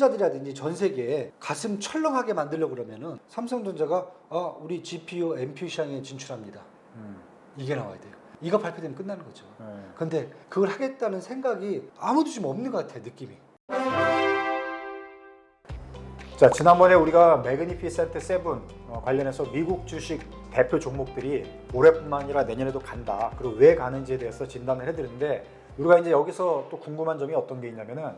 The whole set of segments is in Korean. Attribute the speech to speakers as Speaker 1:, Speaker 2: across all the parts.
Speaker 1: 투자들이라든지 전 세계에 가슴 철렁하게 만들려고 그러면은 삼성전자가 우리 GPU, NPU 시장에 진출합니다. 이게 나와야 돼요. 이거 발표되면 끝나는 거죠. 근데 그걸 하겠다는 생각이 아무도 지금 없는 것 같아요, 느낌이.
Speaker 2: 자, 지난번에 우리가 매그니피센트 7 관련해서 미국 주식 대표 종목들이 올해뿐만 아니라 내년에도 간다. 그리고 왜 가는지에 대해서 진단을 해드렸는데, 우리가 이제 여기서 또 궁금한 점이 어떤 게 있냐면은,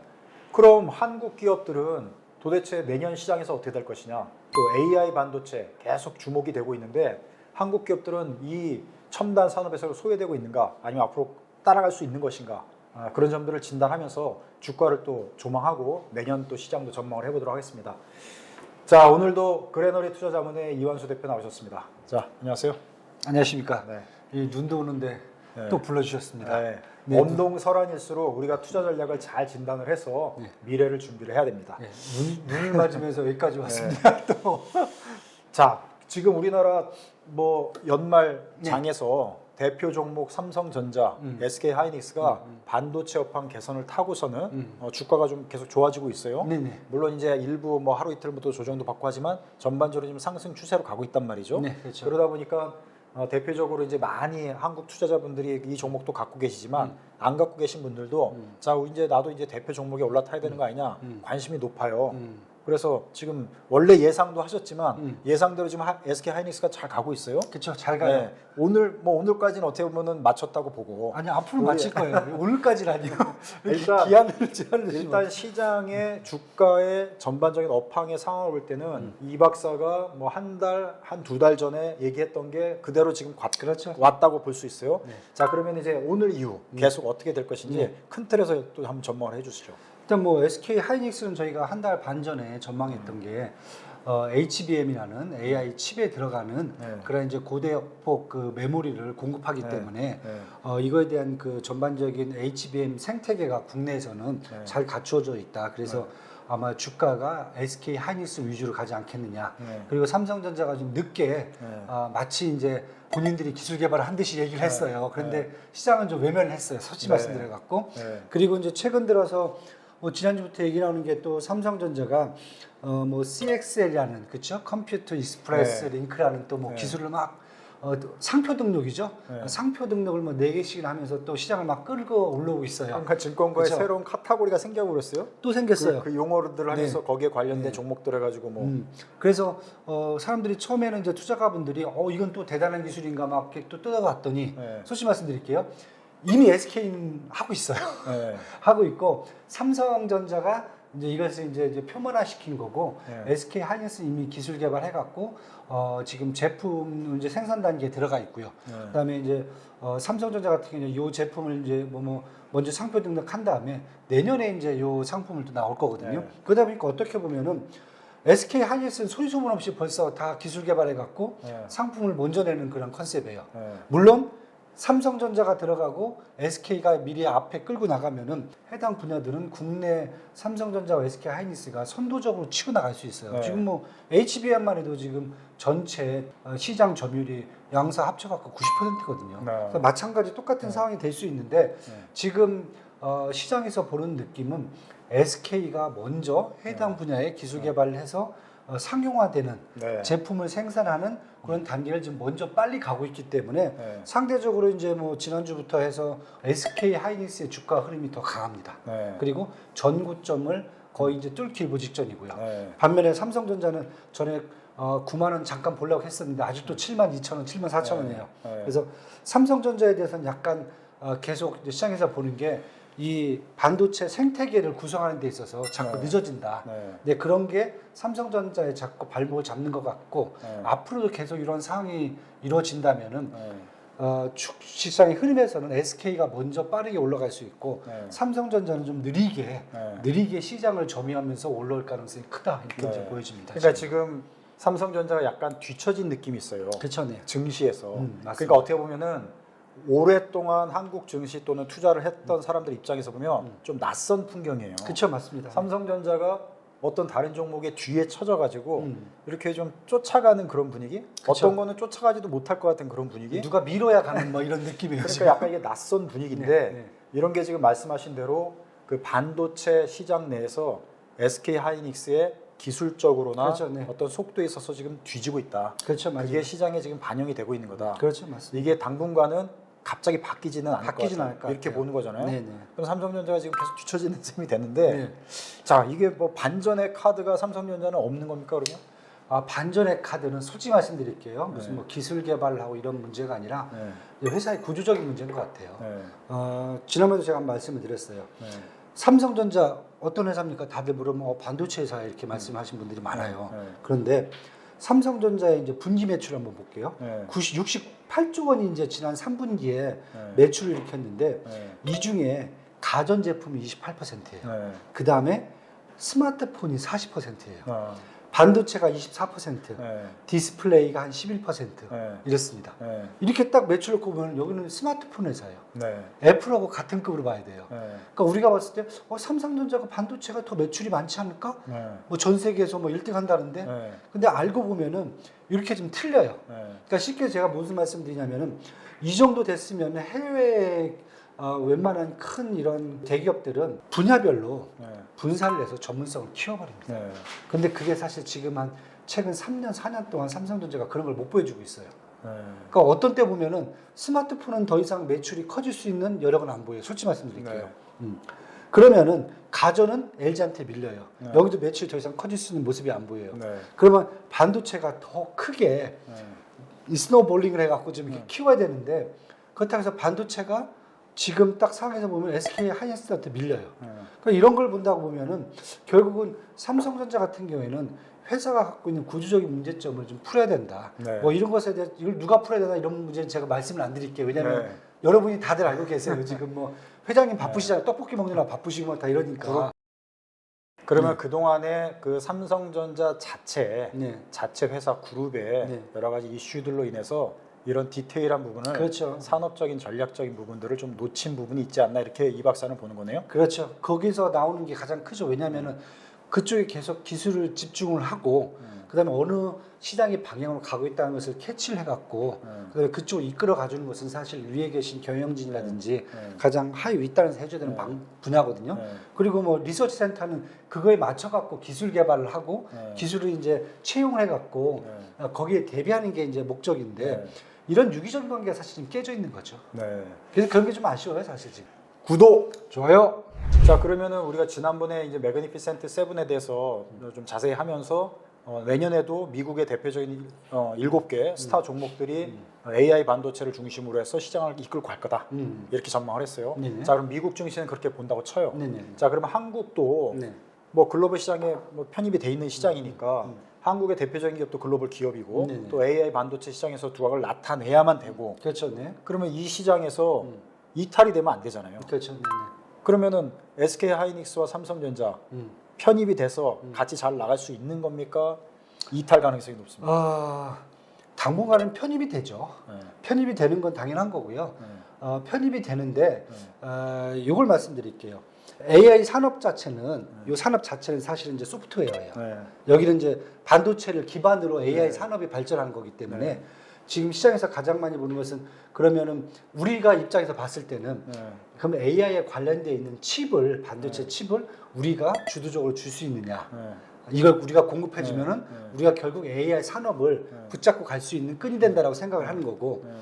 Speaker 2: 그럼 한국 기업들은 도대체 내년 시장에서 어떻게 될 것이냐, 또 AI 반도체 계속 주목이 되고 있는데 한국 기업들은 이 첨단 산업에서 소외되고 있는가, 아니면 앞으로 따라갈 수 있는 것인가, 그런 점들을 진단하면서 주가를 또 조망하고 내년 또 시장도 전망을 해보도록 하겠습니다. 자, 오늘도 그레너리 투자자문의 이완수 대표 나오셨습니다. 자, 안녕하세요.
Speaker 1: 안녕하십니까.
Speaker 2: 네.
Speaker 1: 이 눈도 오는데
Speaker 2: 네.
Speaker 1: 또 불러주셨습니다.
Speaker 2: 네.
Speaker 1: 네.
Speaker 2: 언동설한일수록 우리가 투자 전략을 잘 진단을 해서
Speaker 1: 네.
Speaker 2: 미래를 준비를 해야 됩니다.
Speaker 1: 네. 눈을 맞으면서 여기까지 왔습니다. 또.
Speaker 2: 자, 지금 우리나라 뭐 연말
Speaker 1: 네.
Speaker 2: 장에서 대표 종목 삼성전자, SK하이닉스가 반도체 업황 개선을 타고서는 주가가 좀 계속 좋아지고 있어요.
Speaker 1: 네네.
Speaker 2: 물론 이제 일부 뭐 하루 이틀부터 조정도 받고 하지만 전반적으로 지금 상승 추세로 가고 있단 말이죠.
Speaker 1: 네, 그렇죠.
Speaker 2: 그러다 보니까 대표적으로 이제 많이 한국 투자자분들이 이 종목도 갖고 계시지만 안 갖고 계신 분들도 자, 이제 나도 이제 대표 종목에 올라타야 되는 거 아니냐, 관심이 높아요. 그래서 지금 원래 예상도 하셨지만 예상대로 지금 SK하이닉스가 잘 가고 있어요.
Speaker 1: 그렇죠. 잘 가요.
Speaker 2: 네. 오늘까지는 어떻게 보면은 맞췄다고 보고.
Speaker 1: 아니, 앞으로 맞힐 거예요. 오늘까지라니요.
Speaker 2: 일단
Speaker 1: 기한을 제한을
Speaker 2: 일단 시장의 주가의 전반적인 업황의 상황을 볼 때는 이 박사가 뭐 한 두 달 전에 얘기했던 게 그대로 지금
Speaker 1: 그렇죠.
Speaker 2: 왔다고 볼 수 있어요.
Speaker 1: 네.
Speaker 2: 자, 그러면 이제 오늘 이후 계속 어떻게 될 것인지
Speaker 1: 네.
Speaker 2: 큰 틀에서 또 한번 전망을 해주시죠.
Speaker 1: 일단 뭐 SK 하이닉스는 저희가 한 달 반 전에 전망했던 게 HBM이라는 AI 칩에 들어가는
Speaker 2: 네.
Speaker 1: 그런 이제 고대역폭 그 메모리를 공급하기
Speaker 2: 네.
Speaker 1: 때문에
Speaker 2: 네.
Speaker 1: 이거에 대한 그 전반적인 HBM 생태계가 국내에서는
Speaker 2: 네.
Speaker 1: 잘 갖추어져 있다. 그래서 아마 주가가 SK 하이닉스 위주로 가지 않겠느냐.
Speaker 2: 네.
Speaker 1: 그리고 삼성전자가 좀 늦게
Speaker 2: 네.
Speaker 1: 마치 이제 본인들이 기술 개발을 한 듯이 얘기를 했어요. 그런데
Speaker 2: 네.
Speaker 1: 시장은 좀 외면을 했어요. 솔직히
Speaker 2: 네.
Speaker 1: 말씀드려 갖고.
Speaker 2: 네.
Speaker 1: 그리고 이제 최근 들어서 뭐 지난주부터 얘기 나오는 게 또 삼성전자가 뭐 CXL이라는, 그렇죠? 컴퓨터 익스프레스
Speaker 2: 네.
Speaker 1: 링크라는 또 뭐
Speaker 2: 네.
Speaker 1: 기술을 막 상표 등록이죠.
Speaker 2: 네.
Speaker 1: 상표 등록을 뭐 4개씩이나 하면서 또 시장을 막 끌고 올라오고 있어요.
Speaker 2: 그러니까 증권가에
Speaker 1: 그쵸?
Speaker 2: 새로운 카테고리가 생겨버렸어요.
Speaker 1: 또 생겼어요.
Speaker 2: 그 용어들을 하면서
Speaker 1: 네.
Speaker 2: 거기에 관련된
Speaker 1: 네.
Speaker 2: 종목들 해가지고 뭐.
Speaker 1: 그래서 사람들이 처음에는 이제 투자가분들이 이건 또 대단한 기술인가 막 이렇게 또 뜯어봤더니
Speaker 2: 네.
Speaker 1: 솔직히 말씀드릴게요. 이미 SK는 하고 있어요.
Speaker 2: 네.
Speaker 1: 하고 있고 삼성전자가 이제 이것을 이제 표면화시킨 거고
Speaker 2: 네.
Speaker 1: SK 하이닉스는 이미 기술 개발해갖고 지금 제품 이제 생산 단계에 들어가 있고요.
Speaker 2: 네.
Speaker 1: 그다음에 이제 삼성전자 같은 경우는 이 제품을 이제 뭐 먼저 상표 등록한 다음에 내년에 이제 요 상품을 또 나올 거거든요.
Speaker 2: 네.
Speaker 1: 그러다 보니까 어떻게 보면은 SK 하이닉스는 소리 소문 없이 벌써 다 기술 개발해갖고
Speaker 2: 네.
Speaker 1: 상품을 먼저 내는 그런 컨셉이에요.
Speaker 2: 네.
Speaker 1: 물론 삼성전자가 들어가고 SK가 미리 앞에 끌고 나가면은 해당 분야들은 국내 삼성전자와 SK 하이닉스가 선도적으로 치고 나갈 수 있어요.
Speaker 2: 네.
Speaker 1: 지금 뭐 HBM만 해도 지금 전체 시장 점유율이 양사 합쳐갖고 90%거든요.
Speaker 2: 네.
Speaker 1: 그래서 마찬가지 똑같은 상황이 될 수 있는데
Speaker 2: 네.
Speaker 1: 지금 시장에서 보는 느낌은 SK가 먼저 해당 분야의 기술 개발을 해서 상용화되는
Speaker 2: 네.
Speaker 1: 제품을 생산하는 그런 단계를 지금 먼저 빨리 가고 있기 때문에
Speaker 2: 네.
Speaker 1: 상대적으로 이제 뭐 지난주부터 해서 SK 하이닉스의 주가 흐름이 더 강합니다.
Speaker 2: 네.
Speaker 1: 그리고 전고점을 거의 이제 뚫기 일보 직전이고요.
Speaker 2: 네.
Speaker 1: 반면에 삼성전자는 전에 9만 원 잠깐 보려고 했었는데 아직도 7만 2천 원, 7만 4천 원이에요.
Speaker 2: 네.
Speaker 1: 그래서 삼성전자에 대해서는 약간 계속 이제 시장에서 보는 게 이 반도체 생태계를 구성하는 데 있어서 자꾸
Speaker 2: 네.
Speaker 1: 늦어진다.
Speaker 2: 네.
Speaker 1: 근데 그런 게 삼성전자에 자꾸 발목을 잡는 것 같고
Speaker 2: 네.
Speaker 1: 앞으로도 계속 이런 상황이 이루어진다면은
Speaker 2: 네.
Speaker 1: 시장의 흐름에서는 SK가 먼저 빠르게 올라갈 수 있고
Speaker 2: 네.
Speaker 1: 삼성전자는 좀
Speaker 2: 네.
Speaker 1: 느리게 시장을 점유하면서 올라올 가능성이 크다 이렇게 이제
Speaker 2: 네.
Speaker 1: 보여집니다.
Speaker 2: 그러니까 지금 삼성전자가 약간 뒤처진 느낌이 있어요.
Speaker 1: 그렇죠, 네.
Speaker 2: 증시에서.
Speaker 1: 맞습니다.
Speaker 2: 그러니까 어떻게 보면은 오랫동안 한국 증시 또는 투자를 했던 사람들 입장에서 보면 좀 낯선 풍경이에요.
Speaker 1: 그렇죠, 맞습니다.
Speaker 2: 삼성전자가 어떤 다른 종목의 뒤에 쳐져가지고 이렇게 좀 쫓아가는 그런 분위기?
Speaker 1: 그쵸.
Speaker 2: 어떤 거는 쫓아가지도 못할 것 같은 그런 분위기?
Speaker 1: 누가 밀어야 가는 뭐 이런 느낌이에요.
Speaker 2: 그러니까
Speaker 1: 지금.
Speaker 2: 약간 이게 낯선 분위기인데
Speaker 1: 네.
Speaker 2: 이런 게 지금 말씀하신 대로 그 반도체 시장 내에서 SK 하이닉스의 기술적으로나
Speaker 1: 그렇죠, 네.
Speaker 2: 어떤 속도에 있어서 지금 뒤지고 있다.
Speaker 1: 그렇죠, 맞아요.
Speaker 2: 이게 시장에 지금 반영이 되고 있는 거다.
Speaker 1: 그렇죠, 맞습니다.
Speaker 2: 이게 당분간은 갑자기 바뀌지는 않을
Speaker 1: 바뀌지는
Speaker 2: 것
Speaker 1: 않을 것
Speaker 2: 같다. 이렇게
Speaker 1: 같아요.
Speaker 2: 보는 거잖아요.
Speaker 1: 네네.
Speaker 2: 그럼 삼성전자가 지금 계속 뒤처지는 셈이 되는데,
Speaker 1: 네.
Speaker 2: 자 이게 뭐 반전의 카드가 삼성전자는 없는 겁니까 그러면?
Speaker 1: 반전의 카드는 솔직히 말씀드릴게요. 무슨
Speaker 2: 네.
Speaker 1: 뭐 기술 개발을 하고 이런 문제가 아니라
Speaker 2: 네.
Speaker 1: 회사의 구조적인 문제인 것 같아요.
Speaker 2: 네.
Speaker 1: 지난번에도 제가 한 말씀을 드렸어요.
Speaker 2: 네.
Speaker 1: 삼성전자 어떤 회사입니까? 다들 물으면 반도체 회사 이렇게 말씀하신 분들이 많아요.
Speaker 2: 네.
Speaker 1: 그런데 삼성전자의 이제 분기 매출 한번 볼게요.
Speaker 2: 네.
Speaker 1: 68조 원이 이제 지난 3분기에
Speaker 2: 네.
Speaker 1: 매출을 일으켰는데
Speaker 2: 네.
Speaker 1: 이 중에 가전 제품이 28%예요.
Speaker 2: 네.
Speaker 1: 그 다음에 스마트폰이 40%예요.
Speaker 2: 어.
Speaker 1: 반도체가 24%,
Speaker 2: 네.
Speaker 1: 디스플레이가 한 11%
Speaker 2: 네.
Speaker 1: 이렇습니다.
Speaker 2: 네.
Speaker 1: 이렇게 딱 매출을 보면 여기는 스마트폰 회사예요.
Speaker 2: 네.
Speaker 1: 애플하고 같은 급으로 봐야 돼요.
Speaker 2: 네.
Speaker 1: 그러니까 우리가 봤을 때 삼성전자가 반도체가 더 매출이 많지 않을까?
Speaker 2: 네.
Speaker 1: 뭐 전 세계에서 뭐 1등 한다는데
Speaker 2: 네.
Speaker 1: 근데 알고 보면은 이렇게 좀 틀려요.
Speaker 2: 네.
Speaker 1: 그러니까 쉽게 제가 무슨 말씀 드리냐면은 이 정도 됐으면 해외 웬만한 큰 이런 대기업들은 분야별로
Speaker 2: 네.
Speaker 1: 분사를 해서 전문성을 키워버립니다.
Speaker 2: 네.
Speaker 1: 근데 그게 사실 지금 한 최근 3년, 4년 동안 삼성전자가 그런 걸 못 보여주고 있어요.
Speaker 2: 네.
Speaker 1: 그러니까 어떤 때 보면은 스마트폰은 더 이상 매출이 커질 수 있는 여력은 안 보여요. 솔직히 말씀드릴게요.
Speaker 2: 네.
Speaker 1: 그러면 가전은 LG한테 밀려요.
Speaker 2: 네.
Speaker 1: 여기도 매출이 더 이상 커질 수 있는 모습이 안 보여요.
Speaker 2: 네.
Speaker 1: 그러면 반도체가 더 크게
Speaker 2: 네.
Speaker 1: 이 스노우볼링을 해갖고 좀 이렇게
Speaker 2: 네.
Speaker 1: 키워야 되는데 그렇다고 해서 반도체가 지금 딱 상황에서 보면 SK 하이닉스한테 밀려요.
Speaker 2: 네.
Speaker 1: 그러니까 이런 걸 본다고 보면은 결국은 삼성전자 같은 경우에는 회사가 갖고 있는 구조적인 문제점을 좀 풀어야 된다.
Speaker 2: 네.
Speaker 1: 뭐 이런 것에 대해 이걸 누가 풀어야 되나 이런 문제는 제가 말씀을 안 드릴게요. 왜냐하면
Speaker 2: 네.
Speaker 1: 여러분이 다들 알고 계세요. 지금 뭐 회장님 바쁘시잖아요. 떡볶이 먹느라 바쁘시고 다 이러니까.
Speaker 2: 그러면 그동안에 그 삼성전자 자체
Speaker 1: 네.
Speaker 2: 회사 그룹의
Speaker 1: 네.
Speaker 2: 여러 가지 이슈들로 인해서 이런 디테일한 부분을
Speaker 1: 그렇죠.
Speaker 2: 산업적인 전략적인 부분들을 좀 놓친 부분이 있지 않나 이렇게 이 박사는 보는 거네요.
Speaker 1: 그렇죠. 거기서 나오는 게 가장 크죠. 왜냐하면은 그쪽에 계속 기술을 집중을 하고 그다음에 어느 시장의 방향으로 가고 있다는 것을 캐치를 해갖고 그다음에 그쪽을 이끌어 가주는 것은 사실 위에 계신 경영진이라든지 가장 하위 윗단에서 해줘야 되는 분야거든요.
Speaker 2: 네.
Speaker 1: 그리고 뭐 리서치 센터는 그거에 맞춰갖고 기술 개발을 하고
Speaker 2: 네.
Speaker 1: 기술을 이제 채용을 해갖고
Speaker 2: 네.
Speaker 1: 거기에 대비하는 게 이제 목적인데
Speaker 2: 네.
Speaker 1: 이런 유기적 관계가 사실 지금 깨져 있는 거죠.
Speaker 2: 네.
Speaker 1: 그래서 그런 게 좀 아쉬워요, 사실 지금.
Speaker 2: 구독!
Speaker 1: 좋아요.
Speaker 2: 자, 그러면은 우리가 지난번에 이제 매그니피센트 7에 대해서 좀 자세히 하면서 내년에도 미국의 대표적인 7개 스타 종목들이 AI 반도체를 중심으로 해서 시장을 이끌고 갈 거다. 이렇게 전망을 했어요.
Speaker 1: 네네.
Speaker 2: 자, 그럼 미국 증시는 그렇게 본다고 쳐요.
Speaker 1: 네네.
Speaker 2: 자, 그러면 한국도
Speaker 1: 네.
Speaker 2: 뭐 글로벌 시장에 뭐 편입이 돼 있는 시장이니까 한국의 대표적인 기업도 글로벌 기업이고
Speaker 1: 네네.
Speaker 2: 또 AI 반도체 시장에서 두각을 나타내야만 되고
Speaker 1: 그렇죠, 네.
Speaker 2: 그러면 이 시장에서 이탈이 되면 안 되잖아요.
Speaker 1: 그렇죠, 네.
Speaker 2: 그러면은 SK 하이닉스와 삼성전자 편입이 돼서 같이 잘 나갈 수 있는 겁니까? 이탈 가능성이 높습니다.
Speaker 1: 당분간은 편입이 되죠.
Speaker 2: 네.
Speaker 1: 편입이 되는 건 당연한 거고요.
Speaker 2: 네.
Speaker 1: 편입이 되는데 이걸 말씀드릴게요. AI 산업 자체는 이 산업 자체는 사실은 이제 소프트웨어예요.
Speaker 2: 네.
Speaker 1: 여기는 이제 반도체를 기반으로 AI
Speaker 2: 네.
Speaker 1: 산업이 발전한 거기 때문에
Speaker 2: 네.
Speaker 1: 지금 시장에서 가장 많이 보는 것은 그러면은 우리가 입장에서 봤을 때는
Speaker 2: 네.
Speaker 1: 그럼 AI에 관련되어 있는 칩을 반도체
Speaker 2: 네.
Speaker 1: 칩을 우리가 주도적으로 줄 수 있느냐?
Speaker 2: 네.
Speaker 1: 이걸 우리가 공급해주면은
Speaker 2: 네.
Speaker 1: 우리가 결국 AI 산업을
Speaker 2: 네.
Speaker 1: 붙잡고 갈 수 있는 끈이 된다라고 생각을 하는 거고
Speaker 2: 네.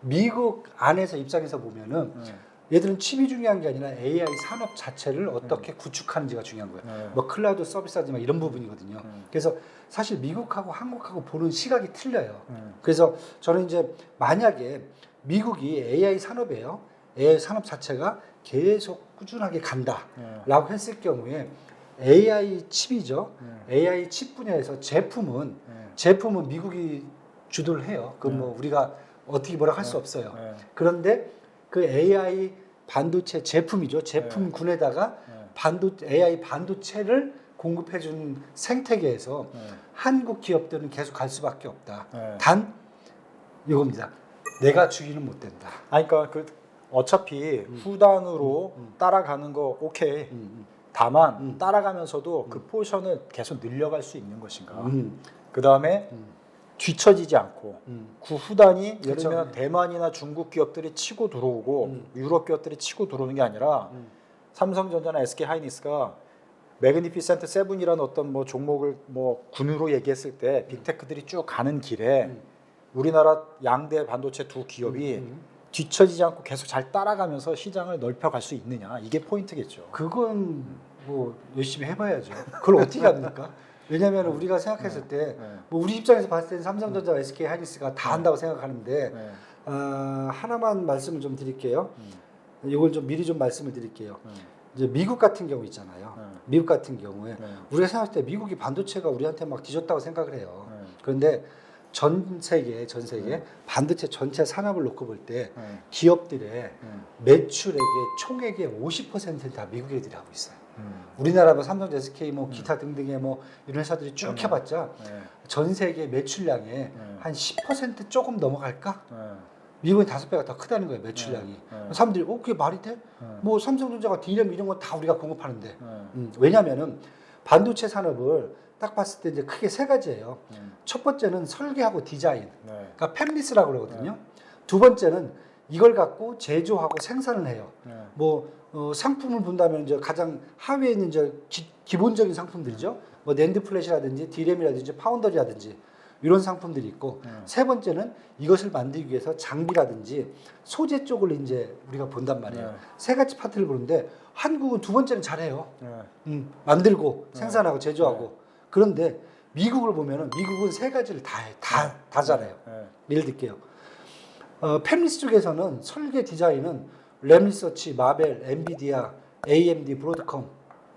Speaker 1: 미국 안에서 입장에서 보면은
Speaker 2: 네.
Speaker 1: 얘들은 칩이 중요한 게 아니라 AI 산업 자체를 어떻게 구축하는지가 중요한 거예요.
Speaker 2: 네.
Speaker 1: 뭐 클라우드 서비스라든지 막 이런 부분이거든요. 그래서 사실 미국하고 한국하고 보는 시각이 틀려요. 그래서 저는 이제 만약에 미국이 AI 산업이에요. AI 산업 자체가 계속 꾸준하게 간다라고 했을 경우에 AI 칩이죠. AI 칩 분야에서 제품은 미국이 주도를 해요. 그 뭐 우리가 어떻게 뭐라 할 수 없어요.
Speaker 2: 네.
Speaker 1: 그런데 그 AI 반도체 제품이죠. 제품군에다가 AI 반도체를 공급해준 생태계에서 한국 기업들은 계속 갈 수밖에 없다.
Speaker 2: 네.
Speaker 1: 단 이겁니다. 내가 주인은 못 된다.
Speaker 2: 아니, 그러니까 그 어차피 후단으로 따라가는 거 오케이. 다만 따라가면서도 그 포션을 계속 늘려갈 수 있는 것인가. 그 다음에 뒤처지지 않고 그 후단이 예를
Speaker 1: 그렇죠.
Speaker 2: 들면 대만이나 중국 기업들이 치고 들어오고 유럽 기업들이 치고 들어오는 게 아니라 삼성전자나 SK 하이닉스가 매그니피센트 세븐이라는 어떤 뭐 종목을 뭐 군으로 얘기했을 때 빅테크들이 쭉 가는 길에 우리나라 양대 반도체 두 기업이 뒤처지지 않고 계속 잘 따라가면서 시장을 넓혀갈 수 있느냐, 이게 포인트겠죠.
Speaker 1: 그건 뭐 열심히 해봐야죠. 그걸 어떻게 합니까? 왜냐하면 우리가 생각했을 때 뭐 우리 입장에서 봤을 때는 삼성전자, SK 하이닉스가 다 한다고 생각하는데 하나만 말씀을 좀 드릴게요. 이걸 좀 미리 좀 말씀을 드릴게요. 이제 미국 같은 경우 있잖아요. 미국 같은 경우에 우리가 생각할 때 미국이 반도체가 우리한테 막 뒤졌다고 생각을 해요. 그런데 전 세계 반도체 전체 산업을 놓고 볼 때 기업들의 매출액의 총액의 50%는 다 미국 애들이 하고 있어요. 우리나라 뭐 삼성전자, SK 뭐 기타 등등의 뭐 이런 회사들이 쭉 해봤자 전 세계 매출량의 한 10% 조금 넘어갈까? 미국은 5배가 더 크다는 거예요, 매출량이. 사람들이 그게 말이 돼? 뭐 삼성전자가 D램 이런 거 다 우리가 공급하는데. 왜냐면은 반도체 산업을 딱 봤을 때 이제 크게 세 가지예요. 첫 번째는 설계하고 디자인, 그러니까 팹리스라고 그러거든요. 두 번째는 이걸 갖고 제조하고 생산을 해요. 뭐 상품을 본다면 이제 가장 하위에 있는 이제 기본적인 상품들이죠. 뭐 낸드 플래시라든지 D램이라든지 파운더리라든지 이런 상품들이 있고, 세 번째는 이것을 만들기 위해서 장비라든지 소재 쪽을 이제 우리가 본단 말이에요. 세 가지 파트를 보는데 한국은 두 번째는 잘해요. 만들고 생산하고 제조하고. 그런데 미국을 보면은 미국은 세 가지를 다 해. 다 잘해요. 예를 들게요. 팹리스 쪽에서는 설계 디자인은 램리서치, 마벨, 엔비디아, AMD, 브로드컴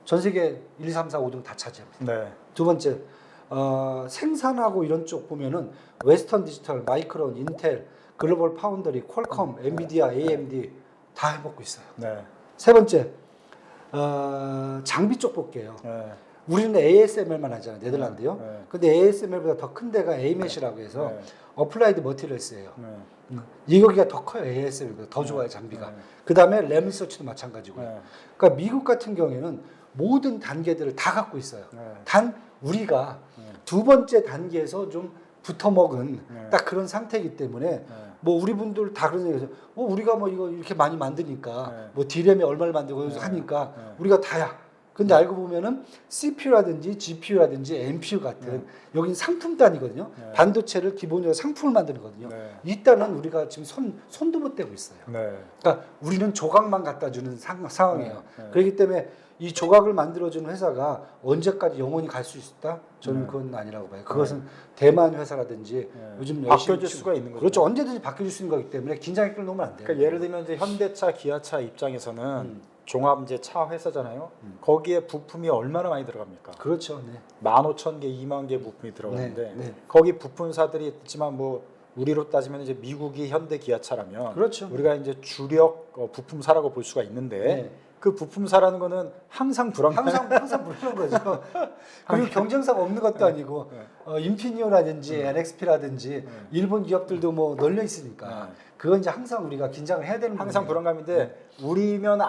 Speaker 1: 전 세계 1, 2, 3, 4, 5등 다 차지합니다. 두 번째, 생산하고 이런 쪽 보면은 웨스턴 디지털, 마이크론, 인텔, 글로벌 파운더리, 퀄컴, 엔비디아, AMD 다 해먹고 있어요. 세 번째, 장비 쪽 볼게요. 우리는 ASML만 하잖아요, 네덜란드요. 근데 ASML보다 더 큰 데가 AMAT이라고 해서 어플라이드 머티리얼스예요. 여기가 더 커요, ASML보다 더 좋아요, 장비가. 그 다음에 램리서치도 마찬가지고요. 그러니까 미국 같은 경우에는 모든 단계들을 다 갖고 있어요. 단 우리가 두 번째 단계에서 좀 붙어먹은 딱 그런 상태이기 때문에 뭐 우리 분들 다 그런 얘기해서 우리가 뭐 이거 이렇게 많이 만드니까 뭐 D램에 얼마를 만들고 하니까 우리가 다야. 근데 알고 보면은 CPU라든지 GPU라든지 NPU 같은 여긴 상품 단위거든요. 반도체를 기본적으로 상품을 만드는 거거든요. 일단은 우리가 지금 손도 못 대고 있어요. 그러니까 우리는 조각만 갖다 주는 상황이에요. 그렇기 때문에 이 조각을 만들어주는 회사가 언제까지 영원히 갈 수 있다? 저는 그건 아니라고 봐요. 그것은 대만 회사라든지 요즘
Speaker 2: 바뀌어질 수가 있는 거죠.
Speaker 1: 그렇죠. 언제든지 바뀌어질 수 있는 거기 때문에 긴장의 끈을 놓으면 안 돼요.
Speaker 2: 그러니까 예를 들면 이제 현대차, 기아차 입장에서는 종합 이제 차 회사잖아요. 거기에 부품이 얼마나 많이 들어갑니까?
Speaker 1: 그렇죠.
Speaker 2: 15,000개, 2만 개 부품이 들어가는데 거기 부품사들이 있지만 뭐 우리로 따지면 이제 미국이 현대, 기아차라면
Speaker 1: 그렇죠.
Speaker 2: 우리가 이제 주력 부품사라고 볼 수가 있는데 그 부품사라는 거는 항상 불안한
Speaker 1: 항상 불안한 거죠. 그리고 경쟁사가 없는 것도 아니고 인피니오라든지 NXP라든지 일본 기업들도 뭐 널려 있으니까 그건 이제 항상 우리가 긴장을 해야 되는 거예요.
Speaker 2: 항상 불안감인데 우리면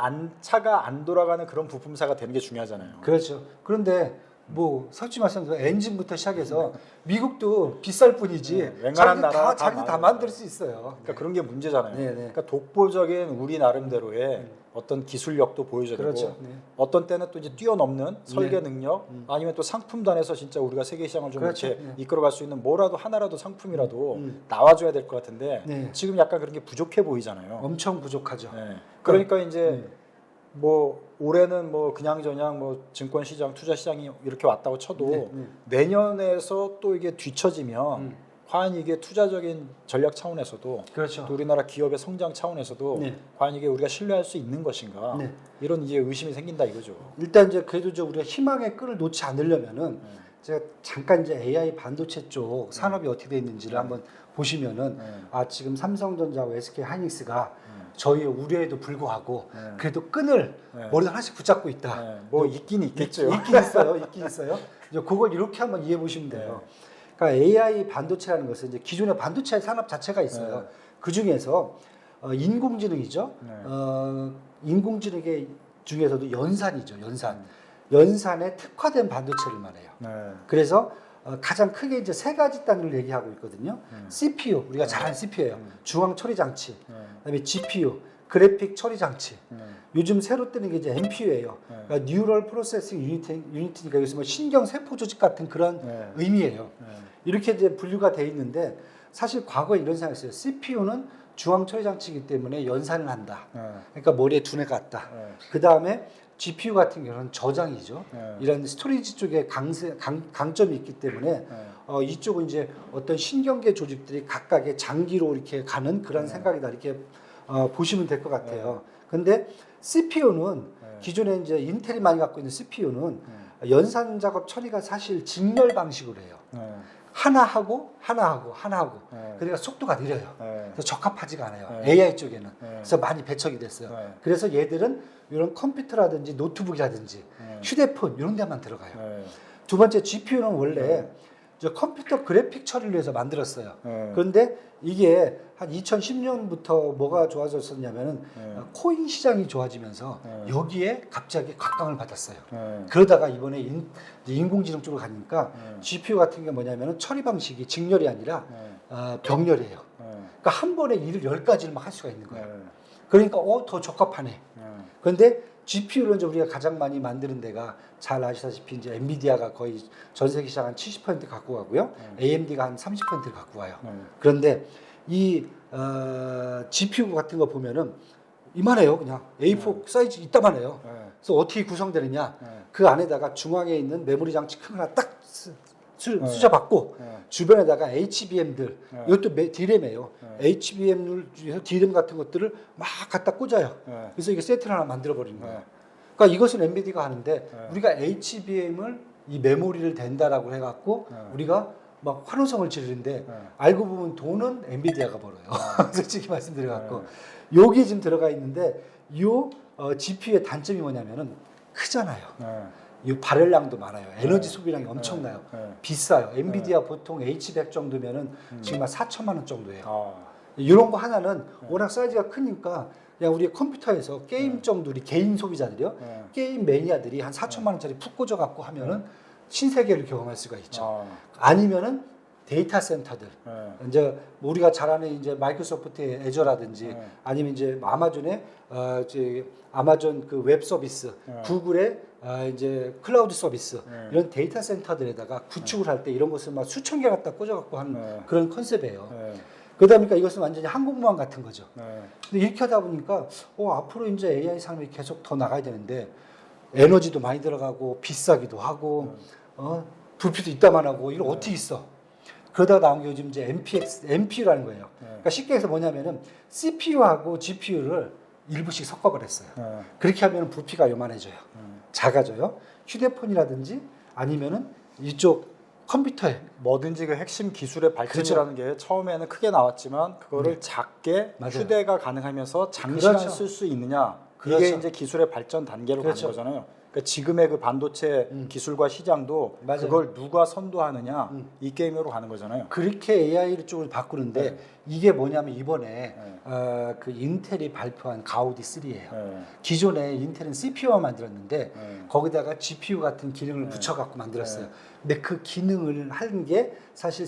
Speaker 2: 차가 안 돌아가는 그런 부품사가 되는 게 중요하잖아요.
Speaker 1: 그렇죠. 그런데 뭐 솔직히 말씀드리면 엔진부터 시작해서 미국도 비쌀 뿐이지
Speaker 2: 웬간한 나라
Speaker 1: 자기도 다 만들 수 있어요.
Speaker 2: 그러니까 그런 게 문제잖아요. 그러니까 독보적인 우리 나름대로의 어떤 기술력도 보여줘야
Speaker 1: 그렇죠.
Speaker 2: 되고 어떤 때는 또 이제 뛰어넘는 설계 능력 아니면 또 상품단에서 진짜 우리가 세계 시장을 좀
Speaker 1: 그렇죠.
Speaker 2: 이렇게 이끌어갈 수 있는 뭐라도 하나라도 상품이라도 나와줘야 될 것 같은데 지금 약간 그런 게 부족해 보이잖아요.
Speaker 1: 엄청 부족하죠.
Speaker 2: 그러니까 이제 뭐 올해는 뭐 그냥저냥 뭐 증권 시장, 투자 시장이 이렇게 왔다고 쳐도 내년에서 또 이게 뒤처지면 과연 이게 투자적인 전략 차원에서도
Speaker 1: 그렇죠.
Speaker 2: 또 우리나라 기업의 성장 차원에서도 과연 이게 우리가 신뢰할 수 있는 것인가 이런 이제 의심이 생긴다 이거죠.
Speaker 1: 일단 이제 그래도 우리가 희망의 끈을 놓지 않으려면은 제가 잠깐 이제 AI 반도체 쪽 산업이 어떻게 돼 있는지를 한번 보시면은 지금 삼성전자와 SK 하이닉스가 저희의 우려에도 불구하고 그래도 끈을 머리 하나씩 붙잡고 있다.
Speaker 2: 뭐 있긴 있겠죠.
Speaker 1: 있긴 있어요. 이제 그걸 이렇게 한번 이해해 보시면 돼요. 그러니까 AI 반도체라는 것은 이제 기존의 반도체 산업 자체가 있어요. 그 중에서 인공지능이죠. 인공지능의 중에서도 연산이죠. 연산에 특화된 반도체를 말해요. 그래서 가장 크게 이제 세 가지 단위를 얘기하고 있거든요. CPU, 우리가 잘 아는 CPU예요. 중앙 처리 장치. 그다음에 GPU, 그래픽 처리 장치. 요즘 새로 뜨는 게 이제 NPU예요. 그러니까 뉴럴 프로세싱 유니트니까 여기서 뭐 신경 세포 조직 같은 그런 의미예요. 이렇게 이제 분류가 돼 있는데 사실 과거에 이런 생각했어요. CPU는 중앙 처리 장치이기 때문에 연산을 한다. 그러니까 머리에 두뇌 같다. 그 다음에 GPU 같은 경우는 저장이죠. 이런 스토리지 쪽에 강점이 있기 때문에 이쪽은 이제 어떤 신경계 조직들이 각각의 장기로 이렇게 가는 그런 생각이다. 이렇게 보시면 될 것 같아요. 근데 CPU는 기존에 이제 인텔이 많이 갖고 있는 CPU는 연산 작업 처리가 사실 직렬 방식으로 해요. 하나 하고. 그러니까 속도가 느려요. 그래서 적합하지가 않아요. AI 쪽에는. 그래서 많이 배척이 됐어요. 그래서 얘들은 이런 컴퓨터라든지 노트북이라든지 휴대폰 이런 데만 들어가요. 두 번째 GPU는 원래 저 컴퓨터 그래픽 처리를 위해서 만들었어요. 그런데 이게 한 2010년부터 뭐가 좋아졌었냐면은 코인 시장이 좋아지면서 여기에 갑자기 각광을 받았어요. 그러다가 이번에 인공지능 쪽으로 가니까 GPU 같은 게 뭐냐면은 처리 방식이 직렬이 아니라 병렬이에요. 그러니까 한 번에 일을 10가지를 막 할 수가 있는 거예요. 그러니까 더 적합하네. 그런데 GPU를 이제 우리가 가장 많이 만드는 데가 잘 아시다시피 이제 엔비디아가 거의 전 세계 시장 한 70% 갖고 가고요. AMD가 한 30%를 갖고 와요. 그런데 이 GPU 같은 거 보면은 이만해요. 그냥 A4 사이즈 이따만해요. 그래서 어떻게 구성되느냐? 그 안에다가 중앙에 있는 메모리 장치 큰 거 하나 딱 수저받고 주변에다가 HBM들 이것도 D램이에요. HBM D램 같은 것들을 막 갖다 꽂아요. 그래서 이게 세트를 하나 만들어 버리는 거예요. 그러니까 이것은 엔비디아가 하는데 우리가 HBM을 이 메모리를 댄다라고 해갖고 우리가 막 환호성을 지르는데 알고 보면 돈은 엔비디아가 벌어요. 솔직히 말씀드려갖고 여기 지금 들어가 있는데 요 GPU의 단점이 뭐냐면은 크잖아요. 이 발열량도 많아요. 에너지 소비량이 엄청나요. 비싸요. 엔비디아 보통 H100 정도면은 지금 한 4천만 원 정도예요. 이런 거 하나는 워낙 사이즈가 크니까 그냥 우리 컴퓨터에서 게임 정도 우리 개인 소비자들이요. 게임 매니아들이 한 4천만 원짜리 푹 꽂아 갖고 하면은 신세계를 경험할 수가 있죠. 아니면은 데이터 센터들. 이제 우리가 잘 아는 이제 마이크로소프트의 애저라든지 아니면 이제 아마존의 아마존 그 웹 서비스, 구글의 이제 클라우드 서비스 이런 데이터 센터들에다가 구축을 할 때 이런 것을 막 수천 개 갖다 꽂아 갖고 하는 그런 컨셉이에요. 그러다 보니까 이것은 완전히 항공모함 같은 거죠. 근데 이렇게 하다 보니까 앞으로 이제 AI 산업이 계속 더 나가야 되는데 에너지도 많이 들어가고 비싸기도 하고 부피도 이따만하고 이걸 어떻게 있어? 그러다가 나온 게 요즘 이제 NPU라는 거예요. 그러니까 쉽게 해서 뭐냐면은 CPU하고 GPU를 일부씩 섞어버렸어요. 그렇게 하면 부피가 요만해져요. 작아져요. 휴대폰이라든지 아니면은 이쪽 컴퓨터에
Speaker 2: 뭐든지 그 핵심 기술의 발전이라는 게 처음에는 크게 나왔지만 그거를 작게
Speaker 1: 맞아요.
Speaker 2: 휴대가 가능하면서 장시간
Speaker 1: 그렇죠.
Speaker 2: 쓸 수 있느냐
Speaker 1: 그렇죠.
Speaker 2: 이게 이제 기술의 발전 단계로
Speaker 1: 그렇죠.
Speaker 2: 가는 거잖아요. 그러니까 지금의 그 반도체 기술과 시장도
Speaker 1: 맞아요.
Speaker 2: 그걸 누가 선도하느냐 이 게임으로 가는 거잖아요.
Speaker 1: 그렇게 AI 쪽을 바꾸는데 이게 뭐냐면 이번에 그 인텔이 발표한 가우디 3예요. 기존에 인텔은 CPU만 만들었는데 거기다가 GPU 같은 기능을 붙여갖고 만들었어요. 근데 그 기능을 하는 게 사실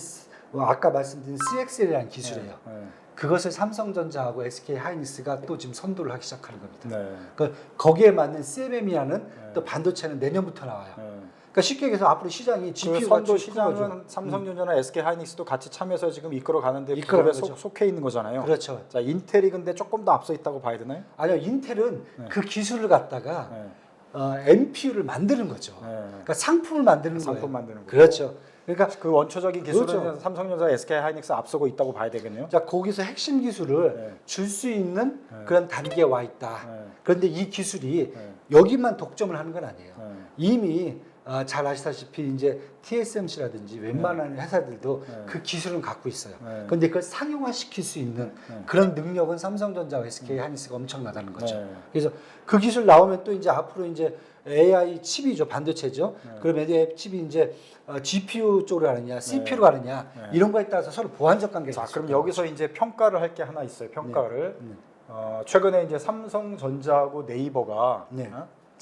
Speaker 1: 아까 말씀드린 CXL이라는 기술이에요. 그것을 삼성전자하고 SK 하이닉스가 또 지금 선도를 하기 시작하는 겁니다. 그러니까 거기에 맞는 CMM이라는 또 반도체는 내년부터 나와요. 그러니까 쉽게 얘기해서 앞으로 시장이
Speaker 2: 그
Speaker 1: GPU가
Speaker 2: 선도 시장은 삼성전자나 SK 하이닉스도 같이 참여해서 지금 이끌어 가는데
Speaker 1: 이끌어
Speaker 2: 그룹에
Speaker 1: 가죠.
Speaker 2: 속해 있는 거잖아요.
Speaker 1: 그렇죠.
Speaker 2: 자, 인텔이 근데 조금 더 앞서 있다고 봐야 되나요?
Speaker 1: 아니요, 인텔은 그 기술을 갖다가 NPU를 만드는 거죠. 그러니까 상품을 만드는 거예요.
Speaker 2: 상품 만드는 거.
Speaker 1: 그렇죠. 그러니까
Speaker 2: 그 원초적인 기술은
Speaker 1: 그렇죠.
Speaker 2: 삼성전자, SK 하이닉스 앞서고 있다고 봐야 되겠네요.
Speaker 1: 자 거기서 핵심 기술을 줄 수 있는 그런 단계에 와 있다. 그런데 이 기술이 여기만 독점을 하는 건 아니에요. 이미 잘 아시다시피 이제 TSMC라든지 웬만한 회사들도 그 기술은 갖고 있어요. 그런데 그걸 상용화시킬 수 있는 그런 능력은 삼성전자와 SK 하이닉스가 엄청나다는 거죠. 그래서 그 기술 나오면 또 이제 앞으로 이제 AI 칩이죠, 반도체죠. 그럼 AI 칩이 이제 GPU 쪽으로 가느냐, CPU로 가느냐 이런 거에 따라서 서로 보완적 관계가
Speaker 2: 자, 그럼
Speaker 1: 있어요.
Speaker 2: 여기서 이제 평가를 할 게 하나 있어요. 평가를 최근에 이제 삼성전자하고 네이버가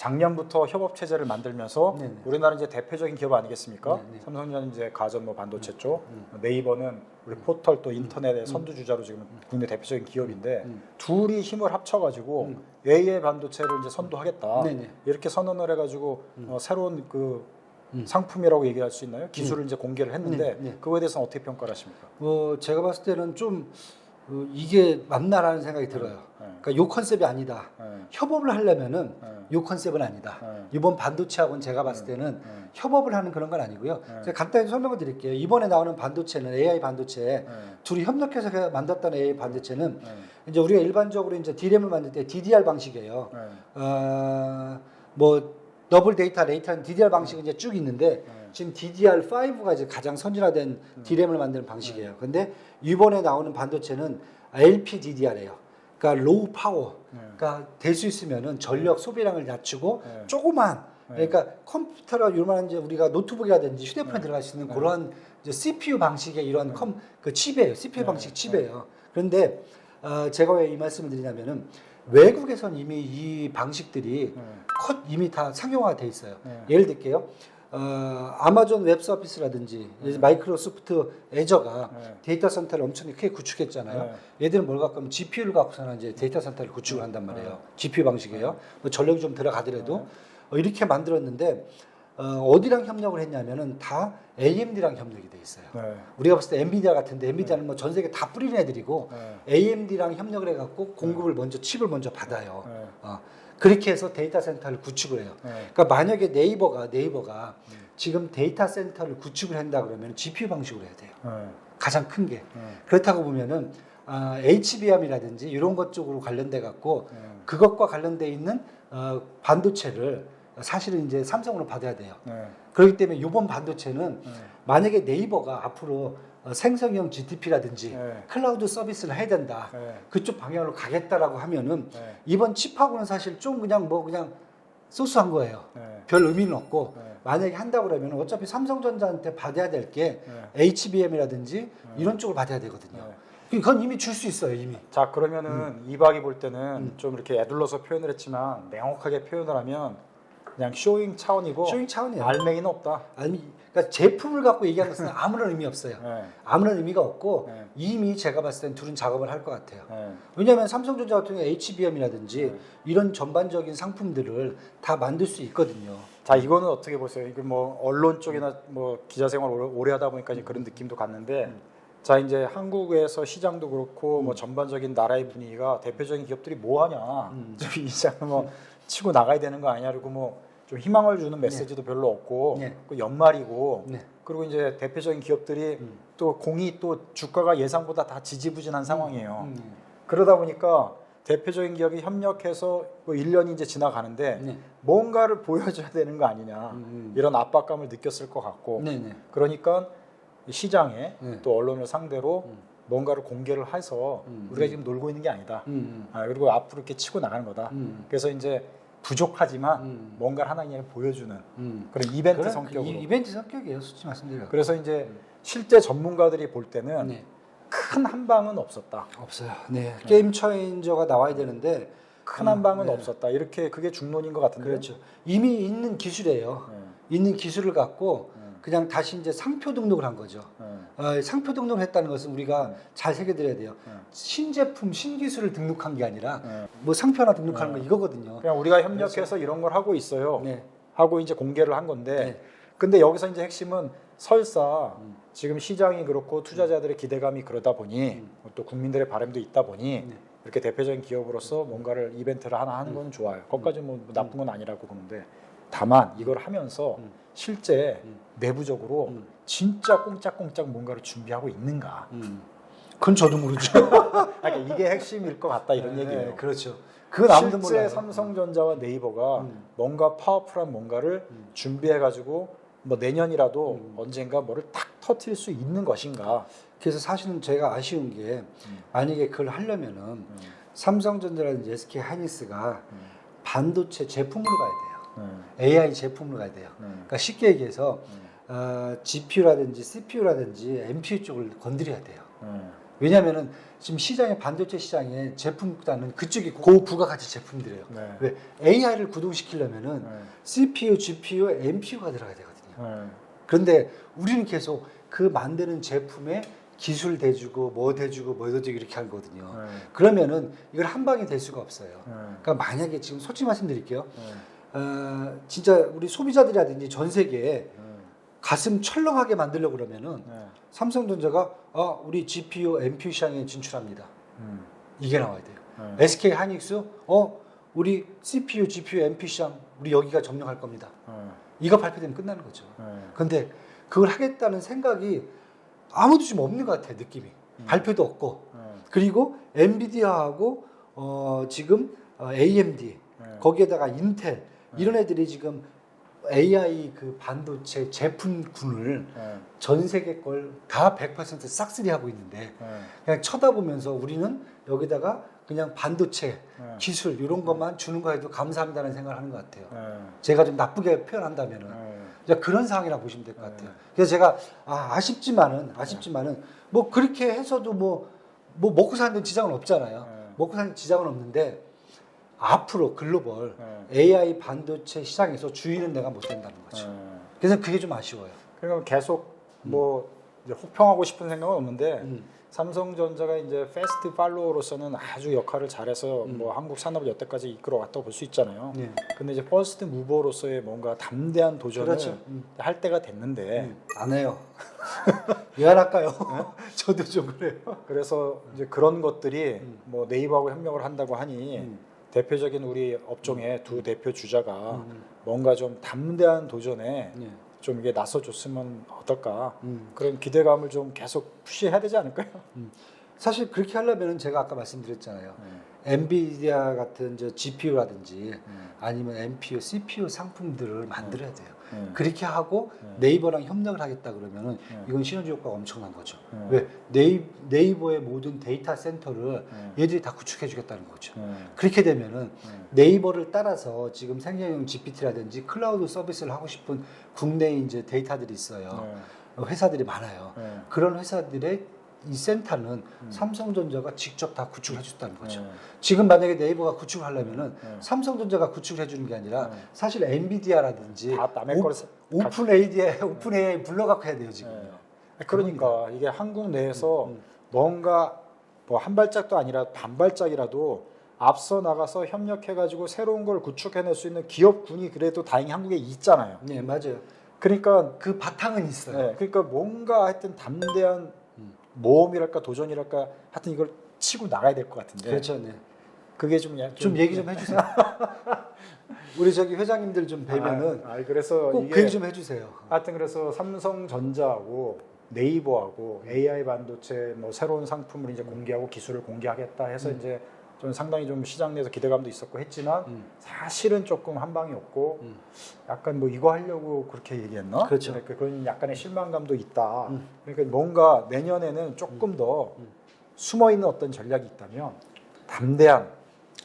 Speaker 2: 작년부터 협업 체제를 만들면서
Speaker 1: 네네.
Speaker 2: 우리나라 이제 대표적인 기업 아니겠습니까?
Speaker 1: 네네.
Speaker 2: 삼성전자는 이제 가전 뭐 반도체 쪽, 네이버는 우리 포털 또 인터넷의 선두주자로 지금 국내 대표적인 기업인데 둘이 힘을 합쳐가지고 AI 반도체를 이제 선도하겠다
Speaker 1: 네네.
Speaker 2: 이렇게 선언을 해가지고 새로운 그 상품이라고 얘기할 수 있나요? 기술을 이제 공개를 했는데
Speaker 1: 네.
Speaker 2: 그거에 대해서는 어떻게 평가를 하십니까?
Speaker 1: 제가 봤을 때는 좀 이게 맞나라는 생각이 들어요. 그러니까 요 컨셉이 아니다. 협업을 하려면은 요 컨셉은 아니다. 이번 반도체하고는 제가 봤을 때는 협업을 하는 그런 건 아니고요. 제가 간단히 설명을 드릴게요. 이번에 나오는 반도체는 AI 반도체 둘이 협력해서 만들었다는 AI 반도체는 이제 우리가 일반적으로 이제 DRAM을 만들 때 DDR 방식이에요. 뭐 더블 데이터 레이트하는 DDR 방식이 이제 쭉 있는데 지금 DDR5가 이제 가장 선진화된 DRAM을 만드는 방식이에요. 근데 이번에 나오는 반도체는 LPDDR이에요. 그러니까 로우 파워. 그러니까 될 수 있으면은 전력 소비량을 낮추고 조그만 그러니까 컴퓨터라 요만한 이제 우리가 노트북이라든지 휴대폰에 들어갈 수 있는 그런 이제 CPU 방식의 이런 그 칩이에요. CPU 방식 칩이에요. 그런데 제가 왜 이 말씀을 드리냐면은 외국에선 이미 이 방식들이 이미 다 상용화가 돼 있어요. 예를 들게요. 아마존 웹 서비스라든지 마이크로소프트 애저가 데이터 센터를 엄청 크게 구축했잖아요. 얘들은 뭘 갖고 하면 GPU를 갖고서는 이제 데이터 센터를 구축을 한단 말이에요. GPU 방식이에요. 뭐 전력이 좀 들어가더라도 이렇게 만들었는데 어디랑 협력을 했냐면은 다 AMD랑 협력이 돼 있어요. 우리가 봤을 때 엔비디아 같은데 엔비디아는 뭐 전 세계 다 뿌리는 애들이고 AMD랑 협력을 해갖고 공급을 먼저 칩을 먼저 받아요. 그렇게 해서 데이터 센터를 구축을 해요. 그러니까 만약에 네이버가 지금 데이터 센터를 구축을 한다 그러면 GPU 방식으로 해야 돼요. 가장 큰 게. 그렇다고 보면은 HBM이라든지 이런 것 쪽으로 관련돼 갖고 그것과 관련돼 있는 반도체를 사실은 이제 삼성으로 받아야 돼요. 그렇기 때문에 이번 반도체는 만약에 네이버가 앞으로 생성형 GTP라든지 클라우드 서비스를 해야 된다. 그쪽 방향으로 가겠다라고 하면은 이번 칩하고는 사실 좀 그냥 소소한 거예요. 별 의미는 없고 만약에 한다고 그러면 어차피 삼성전자한테 받아야 될 게 HBM이라든지 이런 쪽을 받아야 되거든요. 그건 이미 줄 수 있어요, 이미.
Speaker 2: 자, 그러면은 이박이 볼 때는 좀 이렇게 애둘러서 표현을 했지만 명확하게 표현을 하면 그냥 쇼잉 차원이고
Speaker 1: 쇼잉 차원이에요.
Speaker 2: 알맹이는 없다.
Speaker 1: 그러니까 제품을 갖고 얘기하는 것은 아무런 의미 없어요. 아무런 의미가 없고 이미 제가 봤을 땐 둘은 작업을 할 것 같아요. 왜냐하면 삼성전자 같은 경우 HBM이라든지 이런 전반적인 상품들을 다 만들 수 있거든요.
Speaker 2: 자, 이거는 어떻게 보세요? 이거 뭐 언론 쪽이나 뭐 기자 생활 오래 하다 보니까 이제 그런 느낌도 갔는데 자, 이제 한국에서 시장도 그렇고 뭐 전반적인 나라의 분위기가 대표적인 기업들이 뭐 하냐. 이 시장은 뭐 치고 나가야 되는 거 아니냐. 그리고 뭐 좀 희망을 주는 메시지도 별로 없고 그 연말이고 그리고 이제 대표적인 기업들이 또 공이 또 주가가 예상보다 다 지지부진한 상황이에요. 그러다 보니까 대표적인 기업이 협력해서 뭐 1년이 이제 지나가는데 뭔가를 보여줘야 되는 거 아니냐 이런 압박감을 느꼈을 것 같고 그러니까 시장에 또 언론을 상대로 뭔가를 공개를 해서 우리가 지금 놀고 있는 게 아니다. 그리고 앞으로 이렇게 치고 나가는 거다. 그래서 이제 부족하지만 뭔가를 하나 그냥 보여주는 그런 이벤트 성격으로.
Speaker 1: 이벤트 성격이에요, 솔직히 말씀드려요.
Speaker 2: 그래서 이제 실제 전문가들이 볼 때는 큰 한 방은 없었다.
Speaker 1: 없어요. 게임 체인저가 나와야 되는데
Speaker 2: 큰 한 방은 없었다. 이렇게 그게 중론인 것 같은데.
Speaker 1: 그렇죠. 이미 있는 기술이에요. 있는 기술을 갖고 그냥 다시 이제 상표 등록을 한 거죠. 상표 등록을 했다는 것은 우리가 잘 새겨드려야 돼요. 신제품, 신기술을 등록한 게 아니라 뭐 상표 하나 등록하는 거 이거거든요.
Speaker 2: 그냥 우리가 협력해서 이런 걸 하고 있어요. 하고 이제 공개를 한 건데 근데 여기서 이제 핵심은 설사 지금 시장이 그렇고 투자자들의 기대감이 그러다 보니 또 국민들의 바람도 있다 보니 이렇게 대표적인 기업으로서 뭔가를 이벤트를 하나 하는 건 좋아요. 그것까지 뭐 나쁜 건 아니라고 보는데 다만 이걸 하면서 실제 내부적으로 진짜 꼼짝꼼짝 뭔가를 준비하고 있는가?
Speaker 1: 그건 저도 모르죠.
Speaker 2: 그러니까 이게 핵심일 것 같다 이런 얘기예요.
Speaker 1: 그렇죠. 그건 아무도
Speaker 2: 실제
Speaker 1: 몰라요.
Speaker 2: 삼성전자와 네이버가 뭔가 파워풀한 뭔가를 준비해가지고 뭐 내년이라도 언젠가 뭐를 탁 터뜨릴 수 있는 것인가?
Speaker 1: 그래서 사실은 제가 아쉬운 게 만약에 그걸 하려면은 삼성전자라든지 SK 하이닉스가 반도체 제품으로 가야 돼요. AI 제품으로 가야 돼요. 그러니까 쉽게 얘기해서 GPU라든지 CPU라든지 NPU 쪽을 건드려야 돼요. 왜냐하면은 지금 시장에 반도체 시장에 제품보다는 그쪽이 고부가가치 제품들이에요.
Speaker 2: 네.
Speaker 1: 왜 AI를 구동시키려면은
Speaker 2: 네.
Speaker 1: CPU, GPU, NPU가 들어가야 되거든요.
Speaker 2: 네.
Speaker 1: 그런데 우리는 계속 그 만드는 제품에 기술 대주고 뭐 대주고 뭐 대주고 이렇게 하거든요.
Speaker 2: 네.
Speaker 1: 그러면은 이걸 한 방에 될 수가 없어요.
Speaker 2: 네.
Speaker 1: 그러니까 만약에 지금 솔직히 말씀드릴게요.
Speaker 2: 네.
Speaker 1: 진짜 우리 소비자들이라든지 전 세계에
Speaker 2: 네.
Speaker 1: 가슴 철렁하게 만들려고 그러면은
Speaker 2: 네.
Speaker 1: 삼성전자가 우리 GPU, NPU 시장에 진출합니다.
Speaker 2: 음.
Speaker 1: 이게 나와야 돼요.
Speaker 2: 네.
Speaker 1: SK 하이닉스 우리 CPU, GPU, NPU 시장 우리 여기가 점령할 겁니다.
Speaker 2: 네.
Speaker 1: 이거 발표되면 끝나는 거죠.
Speaker 2: 네.
Speaker 1: 근데 그걸 하겠다는 생각이 아무도 좀 없는 것 같아요. 느낌이. 발표도 없고.
Speaker 2: 네.
Speaker 1: 그리고 엔비디아하고 지금 AMD
Speaker 2: 네.
Speaker 1: 거기에다가 인텔 이런 애들이 지금 AI 그 반도체 제품군을
Speaker 2: 네.
Speaker 1: 전 세계 걸 다 100% 싹쓸이 하고 있는데
Speaker 2: 네.
Speaker 1: 그냥 쳐다보면서 우리는 여기다가 그냥 반도체
Speaker 2: 네.
Speaker 1: 기술 이런 것만 주는 거 해도 감사합니다라는 생각을 하는 것 같아요.
Speaker 2: 네.
Speaker 1: 제가 좀 나쁘게 표현한다면은
Speaker 2: 네.
Speaker 1: 이제 그런 상황이라고 보시면 될 것 같아요.
Speaker 2: 네.
Speaker 1: 그래서 제가 아쉽지만은 뭐 그렇게 해서도 뭐 먹고 사는 데 지장은 없잖아요.
Speaker 2: 네.
Speaker 1: 먹고 사는 데 지장은 없는데 앞으로 글로벌
Speaker 2: 네.
Speaker 1: AI 반도체 시장에서 주인은 내가 못 된다는 거죠.
Speaker 2: 네.
Speaker 1: 그래서 그게 좀 아쉬워요.
Speaker 2: 그러니까 계속 뭐 이제 혹평하고 싶은 생각은 없는데
Speaker 1: 음.
Speaker 2: 삼성전자가 이제 패스트 팔로워로서는 아주 역할을 잘해서 뭐 한국 산업을 여태까지 이끌어왔다고 볼 수 있잖아요.
Speaker 1: 네.
Speaker 2: 근데 이제 퍼스트 무버로서의 뭔가 담대한 도전을
Speaker 1: 그렇죠.
Speaker 2: 할 때가 됐는데
Speaker 1: 안 해요. 왜 안 할까요? 저도 좀 그래요.
Speaker 2: 그래서 이제 그런 것들이 뭐 네이버하고 협력을 한다고 하니 대표적인 우리 업종의 두 대표 주자가 뭔가 좀 담대한 도전에
Speaker 1: 네.
Speaker 2: 좀 이게 나서줬으면 어떨까
Speaker 1: 음.
Speaker 2: 그런 기대감을 좀 계속 푸시해야 되지 않을까요?
Speaker 1: 사실 그렇게 하려면 제가 아까 말씀드렸잖아요. 엔비디아 같은 GPU라든지 아니면 NPU, CPU 상품들을 만들어야 돼요. 그렇게 하고 네이버랑 협력을 하겠다 그러면은 이건 시너지 효과가 엄청난 거죠. 왜 네이버의 모든 데이터 센터를 얘들이 다 구축해 주겠다는 거죠. 그렇게 되면은 네이버를 따라서 지금 생성형 GPT라든지 클라우드 서비스를 하고 싶은 국내 이제 데이터들이 있어요. 회사들이 많아요. 그런 회사들의 이 센터는 삼성전자가 직접 다 구축을 해줬다는 거죠. 지금 만약에 네이버가 구축을 하려면은 삼성전자가 구축을 해주는 게 아니라 사실 엔비디아라든지
Speaker 2: 다 남의 걸
Speaker 1: 오픈AI 불러갖고 해야 돼요 지금.
Speaker 2: 그러니까 이게 한국 내에서 뭔가 뭐 한 발짝도 아니라 반 발짝이라도 앞서 나가서 협력해가지고 새로운 걸 구축해낼 수 있는 기업군이 그래도 다행히 한국에 있잖아요.
Speaker 1: 네 맞아요.
Speaker 2: 그러니까
Speaker 1: 그 바탕은 있어요.
Speaker 2: 네, 그러니까 뭔가 하여튼 담대한 모험이랄까 도전이랄까 하여튼 이걸 치고 나가야 될 것 같은데.
Speaker 1: 그렇죠. 네.
Speaker 2: 그게
Speaker 1: 좀 얘기 좀 해주세요. 우리 저기 회장님들 좀 뵈면은
Speaker 2: 그래서
Speaker 1: 꼭
Speaker 2: 이게
Speaker 1: 그 얘기 좀 해주세요.
Speaker 2: 하여튼 그래서 삼성전자하고 네이버하고 AI 반도체 뭐 새로운 상품을 이제 공개하고 기술을 공개하겠다 해서 이제 좀 상당히 좀 시장 내에서 기대감도 있었고 했지만 사실은 조금 한 방이 없고 약간 뭐 이거 하려고 그렇게 얘기했나?
Speaker 1: 그렇죠.
Speaker 2: 그러니까 그런 약간의 실망감도 있다. 그러니까 뭔가 내년에는 조금 더 숨어 있는 어떤 전략이 있다면 담대한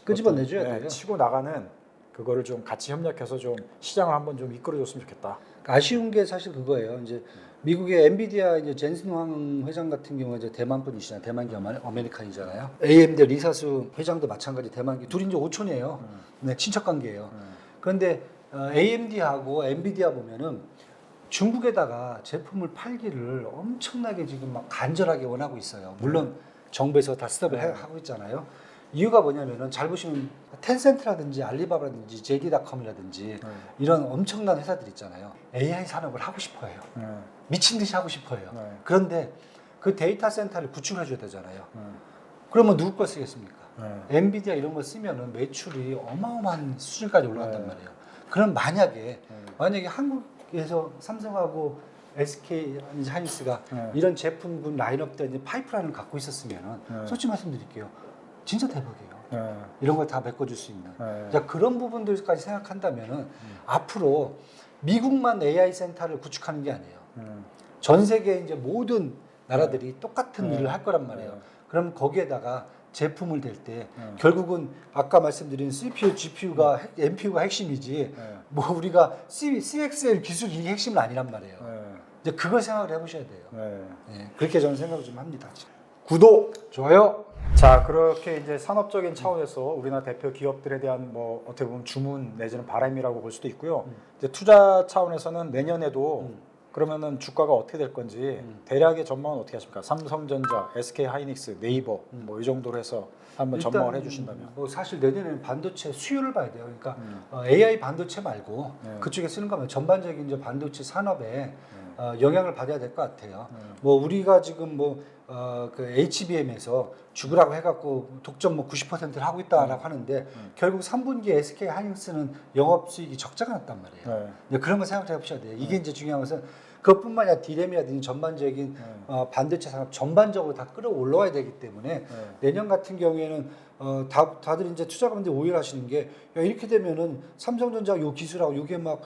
Speaker 1: 끄집어내줘야
Speaker 2: 어떤,
Speaker 1: 돼요.
Speaker 2: 치고 나가는 그거를 좀 같이 협력해서 좀 시장을 한번 좀 이끌어줬으면 좋겠다.
Speaker 1: 아쉬운 게 사실 그거예요. 이제 미국의 엔비디아 이제 젠슨 황 회장 같은 경우에 이제 대만 분이시잖아요. 대만 기업 아메리칸이잖아요. AMD 리사스 회장도 마찬가지 대만 기 둘이 이제 오촌이에요. 네, 친척 관계예요. 그런데 AMD하고 엔비디아 보면은 중국에다가 제품을 팔기를 엄청나게 지금 막 간절하게 원하고 있어요. 물론 정부에서 다 스톱을 하고 있잖아요. 이유가 뭐냐면은 잘 보시면 텐센트라든지 알리바바라든지 JD.com이라든지 이런 엄청난 회사들 있잖아요. AI 산업을 하고 싶어해요. 미친 듯이 하고 싶어해요. 그런데 그 데이터 센터를 구축해 줘야 되잖아요. 그러면 누구 걸 쓰겠습니까? 엔비디아 이런 거 쓰면은 매출이 어마어마한 수준까지 올라간단 말이에요. 그럼 만약에 한국에서 삼성하고 SK 하이닉스가 이런 제품군 라인업들 이제 파이프라인을 갖고 있었으면은 솔직히 말씀드릴게요. 진짜 대박이에요. 이런 걸 다 메꿔줄 수 있는. 자, 그런 부분들까지 생각한다면은 앞으로 미국만 AI 센터를 구축하는 게 아니에요. 전 세계 이제 모든 나라들이 똑같은 일을 할 거란 말이에요. 그럼 거기에다가 제품을 댈 때 결국은 아까 말씀드린 CPU, GPU가 NPU가 핵심이지 뭐 우리가 CXL 기술이 핵심은 아니란 말이에요. 이제 그걸 생각을 해보셔야 돼요. 네, 그렇게 저는 생각을 좀 합니다.
Speaker 2: 구독.
Speaker 1: 좋아요.
Speaker 2: 자, 그렇게 이제 산업적인 차원에서 우리나라 대표 기업들에 대한 뭐 어떻게 보면 주문 내지는 바람이라고 볼 수도 있고요. 이제 투자 차원에서는 내년에도 그러면은 주가가 어떻게 될 건지 대략의 전망은 어떻게 하십니까? 삼성전자, SK하이닉스, 네이버 뭐 이 정도로 해서 한번 전망을 해주신다면.
Speaker 1: 뭐 사실 내년에는 반도체 수요를 봐야 돼요. 그러니까 AI 반도체 말고 그쪽에 쓰는 거면 전반적인 이제 반도체 산업에 영향을 받아야 될 것 같아요. 뭐 우리가 지금 그 HBM에서 죽으라고 해갖고 독점 뭐 90%를 하고 있다라고 하는데 결국 3분기에 SK 하이닉스는 영업 수익이 적자가 났단 말이에요. 네. 그런 거 생각해 보셔야 돼요. 이게 이제 중요한 것은 그것뿐만 아니라 디램이라든지 전반적인 반도체 산업 전반적으로 다 끌어올라와야 되기 때문에 내년 같은 경우에는 다들 이제 투자가분들 오해를 하시는 게 야, 이렇게 되면은 삼성전자 요 기술하고 요게 막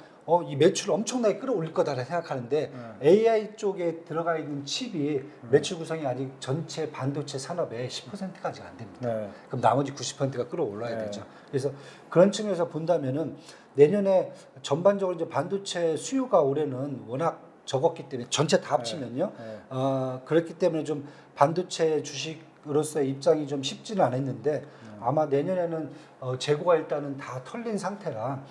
Speaker 1: 이 매출을 엄청나게 끌어올릴 거다라고 생각하는데 AI 쪽에 들어가 있는 칩이 매출 구성이 아직 전체 반도체 산업의 10%가 아직 안 됩니다. 그럼 나머지 90%가 끌어올라야 되죠. 그래서 그런 측면에서 본다면은 내년에 전반적으로 이제 반도체 수요가 올해는 워낙 적었기 때문에 전체 다 합치면요. 그렇기 때문에 좀 반도체 주식으로서의 입장이 좀 쉽지는 않았는데 아마 내년에는 재고가 일단은 다 털린 상태라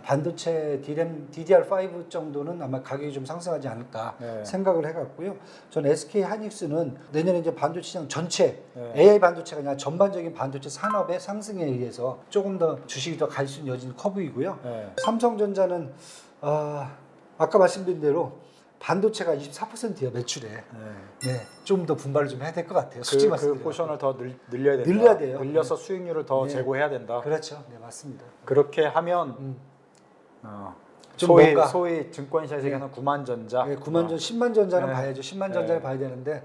Speaker 1: 반도체 DDR5 정도는 아마 가격이 좀 상승하지 않을까 생각을 해갖고요. 전 SK 하이닉스는 내년에 이제 반도체 시장 전체 AI 반도체가 아니라 전반적인 반도체 산업의 상승에 의해서 조금 더 주식이 더 갈 수 있는 여지는 커 보이고요. 삼성전자는 아까 말씀드린 대로 반도체가 24%예요 매출에. 좀 더 분발을 좀 해야 될 것 같아요. 솔직히 말씀드려요.
Speaker 2: 그 포션을 더 늘려야 된다.
Speaker 1: 늘려야 돼요.
Speaker 2: 늘려서 수익률을 더 제고해야 된다.
Speaker 1: 그렇죠. 네, 맞습니다.
Speaker 2: 그렇게 하면
Speaker 1: 좀 뭔가
Speaker 2: 소위 증권시장에서는 9만전자.
Speaker 1: 9만전, 10만전자는 봐야죠. 10만전자를 봐야 되는데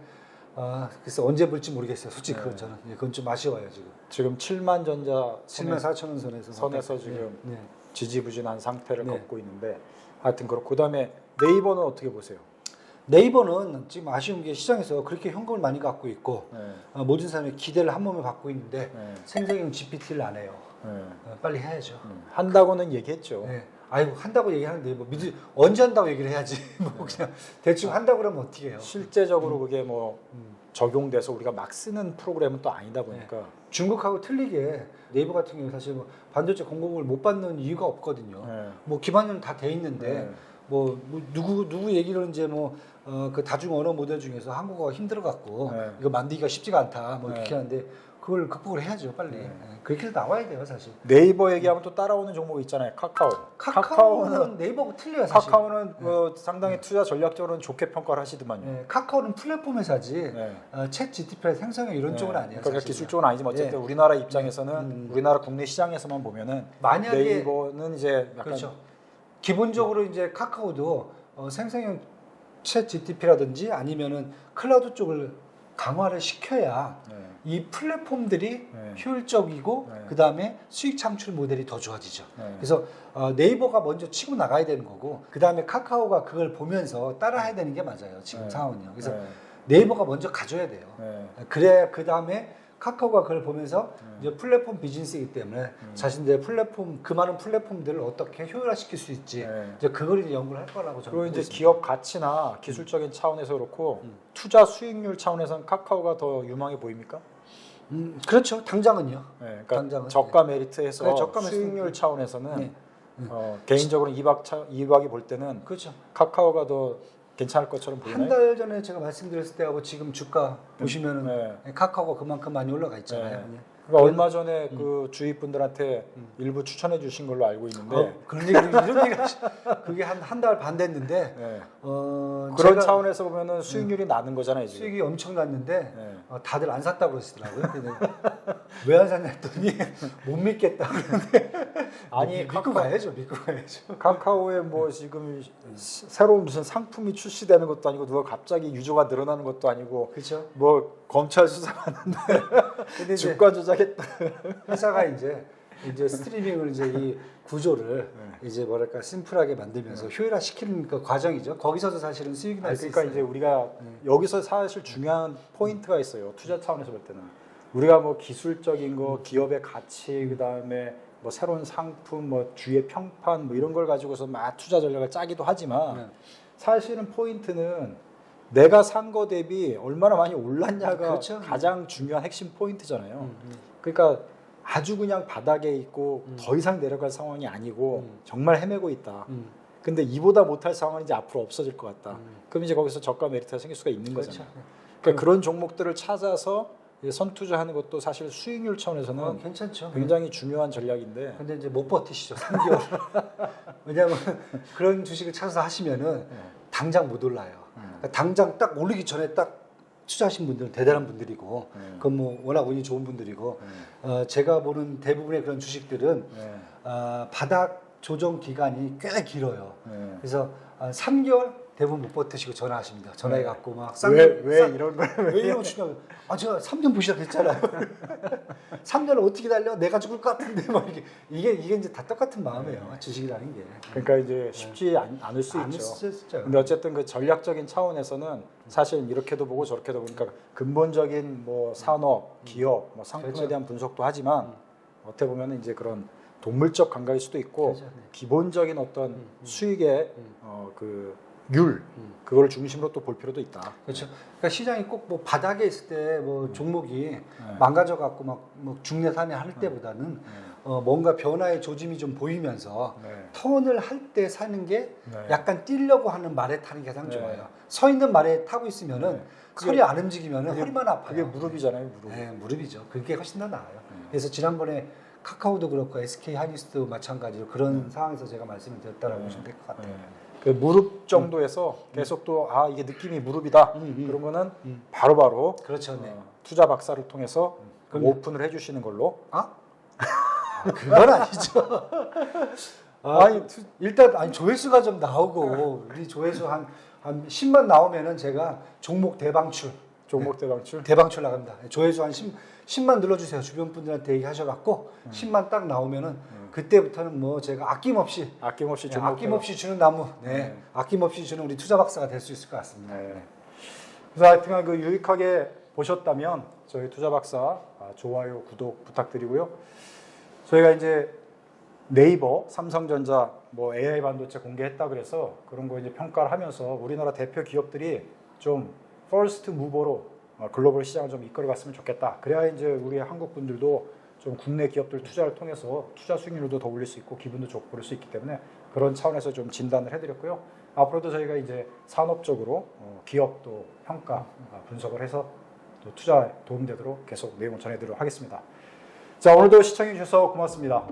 Speaker 1: 글쎄 언제 볼지 모르겠어요. 솔직히 그건 저는 그건 좀 아쉬워요 지금.
Speaker 2: 지금 7만전자
Speaker 1: 7만 4천 원
Speaker 2: 선에서 지금 지지부진한 상태를 갖고 있는데 하여튼 그렇고 그다음에 네이버는 어떻게 보세요?
Speaker 1: 네이버는 지금 아쉬운 게 시장에서 그렇게 현금을 많이 갖고 있고 모든 사람이 기대를 한 몸에 갖고 있는데 생생형 GPT를 안 해요. 빨리 해야죠.
Speaker 2: 한다고는 얘기했죠.
Speaker 1: 아이고 한다고 얘기하는데 뭐 언제 한다고 얘기를 해야지. 뭐 그냥 대충 한다고 그러면 어떻게 해요?
Speaker 2: 실제적으로 그게 뭐 적용돼서 우리가 막 쓰는 프로그램은 또 아니다 보니까
Speaker 1: 중국하고 틀리게 네이버 같은 경우 사실 뭐 반도체 공급을 못 받는 이유가 없거든요. 뭐 기반은 다 돼 있는데 뭐 누구 얘기를 이제 그 다중 언어 모델 중에서 한국어가 힘들어 갖고 이거 만들기가 쉽지가 않다 뭐 이렇게 하는데 그걸 극복을 해야죠 빨리. 그렇게 해서 나와야 돼요 사실.
Speaker 2: 네이버 얘기하면 또 따라오는 종목 있잖아요.
Speaker 1: 카카오는 네이버하고 틀려요 사실.
Speaker 2: 카카오는 상당히 투자 전략적으로는 좋게 평가를 하시더만요.
Speaker 1: 카카오는 플랫폼 회사지 챗 GTP나 생성형 이런 쪽은 아니에요.
Speaker 2: 그러니까 기술적은 아니지만 어쨌든 우리나라 입장에서는 우리나라 국내 시장에서만 보면은
Speaker 1: 만약에
Speaker 2: 네이버는 이제 약간
Speaker 1: 그렇죠. 기본적으로 이제 카카오도 생성형 챗 GTP라든지 아니면은 클라우드 쪽을 강화를 시켜야 이 플랫폼들이 효율적이고 그 다음에 수익 창출 모델이 더 좋아지죠. 그래서 네이버가 먼저 치고 나가야 되는 거고 그 다음에 카카오가 그걸 보면서 따라해야 되는 게 맞아요. 지금 상황은요. 그래서 네이버가 먼저 가져야 돼요. 그래야 그 다음에 카카오가 그걸 보면서 이제 플랫폼 비즈니스이기 때문에 자신들의 플랫폼 그 많은 플랫폼들을 어떻게 효율화시킬 수 있지 이제 그걸 이제 연구를 할 거라고 저는
Speaker 2: 그리고 이제
Speaker 1: 있습니다.
Speaker 2: 기업 가치나 기술적인 차원에서 그렇고 투자 수익률 차원에서는 카카오가 더 유망해 보입니까?
Speaker 1: 그렇죠. 당장은요.
Speaker 2: 그러니까
Speaker 1: 당장은.
Speaker 2: 저가 메리트에서
Speaker 1: 네, 저가 메리트.
Speaker 2: 수익률 차원에서는 개인적으로 이박이 볼 때는
Speaker 1: 그렇죠.
Speaker 2: 카카오가 더 괜찮을 것처럼 보이나요?
Speaker 1: 한 달 전에 제가 말씀드렸을 때하고 지금 주가 보시면은 카카오가 그만큼 많이 올라가 있잖아요.
Speaker 2: 그러니까 얼마 전에 그 주위 분들한테 일부 추천해 주신 걸로 알고 있는데
Speaker 1: 그런 얘기를 이런 얘기 그게 한 달 반 됐는데
Speaker 2: 그런
Speaker 1: 제가
Speaker 2: 차원에서 보면은 수익률이 나는 거잖아요 지금.
Speaker 1: 수익이 엄청 났는데 다들 안 샀다고 그러시더라고요. 왜 안 샀냐 했더니 못 믿겠다 그러는데
Speaker 2: 아니
Speaker 1: 믿고 가야죠.
Speaker 2: 카카오에 뭐 지금 새로운 무슨 상품이 출시되는 것도 아니고 누가 갑자기 유저가 늘어나는 것도 아니고
Speaker 1: 그렇죠.
Speaker 2: 뭐 검찰 수사받는데
Speaker 1: 근데
Speaker 2: 주가 조작했다.
Speaker 1: 회사가 이제 스트리밍을 이제 이 구조를 이제 뭐랄까 심플하게 만들면서 효율화 시키는 그 과정이죠. 거기서도 사실은 수익이 날 수
Speaker 2: 그러니까
Speaker 1: 있어요.
Speaker 2: 이제 우리가 여기서 사실 중요한 포인트가 있어요. 투자 차원에서 볼 때는 우리가 뭐 기술적인 거, 기업의 가치, 그 다음에 뭐 새로운 상품, 뭐 주의 평판, 뭐 이런 걸 가지고서 막 투자 전략을 짜기도 하지만 사실은 포인트는 내가 산 거 대비 얼마나 많이 올랐냐가
Speaker 1: 그렇죠.
Speaker 2: 가장 중요한 핵심 포인트잖아요. 그러니까 아주 그냥 바닥에 있고 더 이상 내려갈 상황이 아니고 정말 헤매고 있다. 근데 이보다 못할 상황은 이제 앞으로 없어질 것 같다. 그럼 이제 거기서 저가 메리트가 생길 수가 있는
Speaker 1: 그렇죠.
Speaker 2: 거잖아요. 그러니까 그런 종목들을 찾아서 이제 선투자하는 것도 사실 수익률 차원에서는
Speaker 1: 괜찮죠.
Speaker 2: 굉장히 중요한 전략인데
Speaker 1: 근데 이제 못 버티시죠. 3개월. 왜냐하면 그런 주식을 찾아서 하시면은 당장 못 올라요. 그러니까 당장 딱 오르기 전에 딱 투자하신 분들은 대단한 분들이고, 그건 뭐 워낙 운이 좋은 분들이고, 제가 보는 대부분의 그런 주식들은 바닥 조정 기간이 꽤 길어요. 그래서 3개월 대부분 못 버티시고 전화하십니다. 전화해 갖고 막
Speaker 2: 왜 이런 걸
Speaker 1: 왜 이러고 중요해요? 아 제가 3년 보시라 했잖아요. 3년을 어떻게 달려? 내가 죽을 것 같은데 막 이게 이제 다 똑같은 마음이에요. 주식이라는 게.
Speaker 2: 그러니까 이제 쉽지 않을 수 있죠. 근데 어쨌든 그 전략적인 차원에서는 사실 이렇게도 보고 저렇게도 보니까 근본적인 뭐 산업, 기업, 뭐 상품에
Speaker 1: 그렇죠.
Speaker 2: 대한 분석도 하지만 어떻게 보면 이제 그런 동물적 감각일 수도 있고
Speaker 1: 그렇죠.
Speaker 2: 기본적인 어떤 수익의 그 율 그걸 중심으로 또 볼 필요도 있다.
Speaker 1: 그렇죠. 그러니까 시장이 꼭 뭐 바닥에 있을 때 뭐 종목이 망가져 갖고 막 뭐 중내 산에 할 때보다는 뭔가 변화의 조짐이 좀 보이면서 턴을 할 때 사는 게 약간 뛰려고 하는 말에 타는 게 가장 좋아요. 서 있는 말에 타고 있으면은 설이 안 움직이면은 허리만 아파요.
Speaker 2: 그게 무릎이잖아요, 무릎.
Speaker 1: 네, 무릎이죠. 그게 훨씬 더 나아요. 그래서 지난번에 카카오도 그렇고 SK 하이닉스도 마찬가지로 그런 상황에서 제가 말씀을 드렸다라고 보시면 될 것 같아요.
Speaker 2: 그 무릎 정도에서 계속 또 이게 느낌이 무릎이다. 그런 거는 바로바로
Speaker 1: 그렇죠. 네.
Speaker 2: 투자 박사를 통해서
Speaker 1: 그럼요.
Speaker 2: 오픈을 해주시는 걸로.
Speaker 1: 그건 아니죠. 일단 조회수가 좀 나오고 우리 조회수 한 10만 나오면은 제가 종목 대방출 대방출 나갑니다. 조회수 한 10만 눌러주세요. 주변 분들한테 얘기하셔갖고 10만 딱 나오면은 그때부터는 뭐 제가 아낌없이 주는 나무, 아낌없이 주는 우리 투자 박사가 될 수 있을 것 같습니다.
Speaker 2: 그래서 하여튼 그 유익하게 보셨다면 저희 투자 박사 좋아요, 구독 부탁드리고요. 저희가 이제 네이버, 삼성전자, 뭐 AI 반도체 공개했다 그래서 그런 거 이제 평가를 하면서 우리나라 대표 기업들이 좀 퍼스트 무버로 글로벌 시장을 좀 이끌어갔으면 좋겠다. 그래야 이제 우리 한국 분들도 좀 국내 기업들 투자를 통해서 투자 수익률도 더 올릴 수 있고 기분도 좋고 그럴 수 있기 때문에 그런 차원에서 좀 진단을 해드렸고요. 앞으로도 저희가 이제 산업적으로 기업도 평가 분석을 해서 또 투자에 도움되도록 계속 내용을 전해드리도록 하겠습니다. 자, 오늘도 시청해 주셔서 고맙습니다.